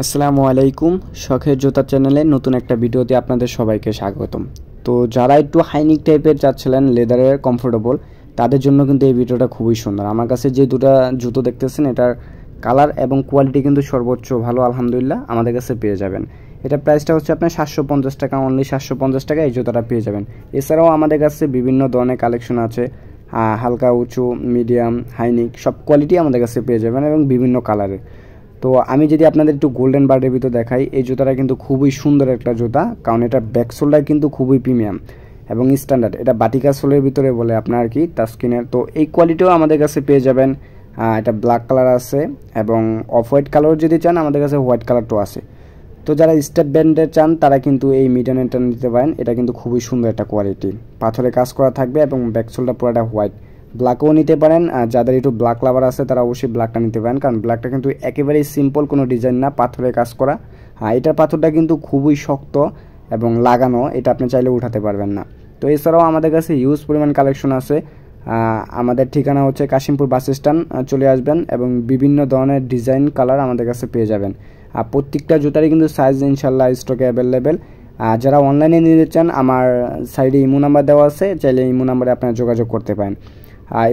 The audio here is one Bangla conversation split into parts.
আসসালামু আলাইকুম। শখের জুতা চ্যানেলে নতুন একটা ভিডিওতে আপনাদের সবাইকে স্বাগতম। তো যারা একটু হাইনিক টাইপের চাচ্ছিলেন লেদারের কমফোর্টেবল, তাদের জন্য কিন্তু এই ভিডিওটা খুবই সুন্দর। আমার কাছে যে দুটো জুতো দেখতেছেন, এটার কালার এবং কোয়ালিটি কিন্তু সর্বোচ্চ ভালো, আলহামদুলিল্লাহ আমাদের কাছে পেয়ে যাবেন। এটা প্রাইসটা হচ্ছে আপনার 750 টাকা, অনলি 750 টাকা এই জুতোটা পেয়ে যাবেন। এছাড়াও আমাদের কাছে বিভিন্ন ধরনের কালেকশন আছে, হালকা উঁচু, মিডিয়াম, হাইনিক সব কোয়ালিটি আমাদের কাছে পেয়ে যাবেন এবং বিভিন্ন কালারের। তো আমি যদি আপনাদের একটু গোল্ডেন বার্ডের ভিতর দেখাই, এই জুতাটা কিন্তু খুবই সুন্দর একটা জুতা, কারণ এটা ব্যাকসোলটা কিন্তু খুবই প্রিমিয়াম এবং স্ট্যান্ডার্ড। এটা বাটিকা সোলের ভিতরে বলে আপনার আর কি, তাস্কিনের। তো এই কোয়ালিটিও আমাদের কাছে পেয়ে যাবেন। এটা ব্ল্যাক কালার আছে এবং অফ হোয়াইট কালার যদি চান আমাদের কাছে হোয়াইট কালারটাও আছে। তো যারা স্টেপ ব্যান্ডের চান তারা কিন্তু এই মিডিয়ানটা নিতে পারেন। এটা কিন্তু খুবই সুন্দর একটা কোয়ালিটি, পাথরে কাজ করা থাকবে এবং ব্যাকসোলটা পুরোটা হোয়াইট। ব্ল্যাকও নিতে পারেন, যাদের একটু ব্ল্যাক লাভার আছে তারা অবশ্যই ব্ল্যাকটা নিতে পারেন, কারণ ব্ল্যাকটা কিন্তু একেবারেই সিম্পল, কোনো ডিজাইন না, পাথরে কাজ করা। এটার পাথরটা কিন্তু খুবই শক্ত এবং লাগানো, এটা আপনি চাইলে উঠাতে পারবেন না। তো এছাড়াও আমাদের কাছে হিউজ পরিমাণ কালেকশন আছে। আমাদের ঠিকানা হচ্ছে কাশিমপুর বাস স্ট্যান্ড, চলে আসবেন এবং বিভিন্ন ধরনের ডিজাইন কালার আমাদের কাছে পেয়ে যাবেন। আর প্রত্যেকটা জুতারই কিন্তু সাইজ ইনশাল্লাহ স্টকে অ্যাভেলেবেল। যারা অনলাইনে নিতে চান, আমার সাইডে ইমো নাম্বার দেওয়া আছে, চাইলে ইমো নাম্বারে আপনারা যোগাযোগ করতে পারেন।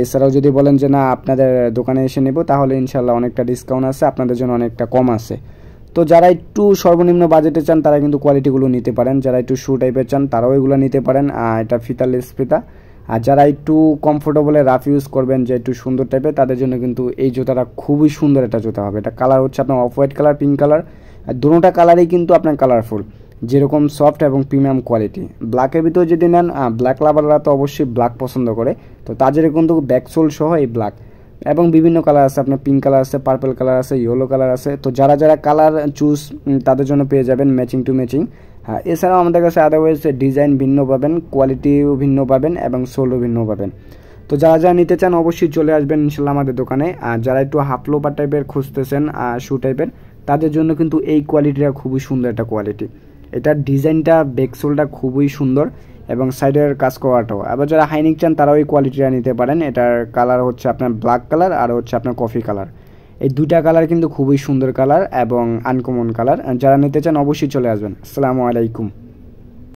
এছাড়াও যদি বলেন যে না আপনাদের দোকানে এসে নেব, তাহলে ইনশাল্লাহ অনেকটা ডিসকাউন্ট আছে, আপনাদের জন্য অনেকটা কম আছে। তো যারা একটু সর্বনিম্ন বাজেটে চান তারা কিন্তু কোয়ালিটিগুলো নিতে পারেন, যারা একটু শু টাইপের চান তারাও এগুলো নিতে পারেন। এটা ফিতালেস ফিতা। আর যারা একটু কমফোর্টেবলে রাফ ইউজ করবেন, যে একটু সুন্দর টাইপের, তাদের জন্য কিন্তু এই জুতাটা খুবই সুন্দর একটা জুতা হবে। এটা কালার হচ্ছে আপনার off white colour, pink colour, আর দুটোটা কালারই কিন্তু আপনার কালারফুল, যেরকম সফট এবং প্রিমিয়াম কোয়ালিটি। ব্ল্যাকের ভিতরে যদি নেন, ব্ল্যাক লাভাররা তো অবশ্যই ব্ল্যাক পছন্দ করে, তো তাদের কিন্তু ব্যাকসোল সহ এই ব্ল্যাক এবং বিভিন্ন কালার আছে, আপনার পিঙ্ক কালার আছে, পার্পল কালার আছে, ইয়েলো কালার আছে। তো যারা যারা কালার চুজ তাদের জন্য পেয়ে যাবেন ম্যাচিং টু ম্যাচিং। এছাড়াও আমাদের কাছে আদারওয়াইজ ডিজাইন ভিন্ন পাবেন, কোয়ালিটিও ভিন্ন পাবেন এবং সোলও ভিন্ন পাবেন। তো যারা যারা নিতে চান অবশ্যই চলে আসবেন ইনশাল্লাহ আমাদের দোকানে। আর যারা একটু হাফ লোপার টাইপের খুঁজতেছেন, শু টাইপের, তাদের জন্য কিন্তু এই কোয়ালিটিটা খুবই সুন্দর একটা কোয়ালিটি। এটার ডিজাইনটা, ব্যাকসোলটা খুবই সুন্দর এবং সাইডের কাজ করাটাও। আবার যারা হাইনিক চান তারাও এই কোয়ালিটিটা নিতে পারেন। এটার কালার হচ্ছে আপনার ব্ল্যাক কালার আর হচ্ছে আপনার কফি কালার। এই দুইটা কালার কিন্তু খুবই সুন্দর কালার এবং আনকমন কালার। যারা নিতে চান অবশ্যই চলে আসবেন। আসসালামু আলাইকুম।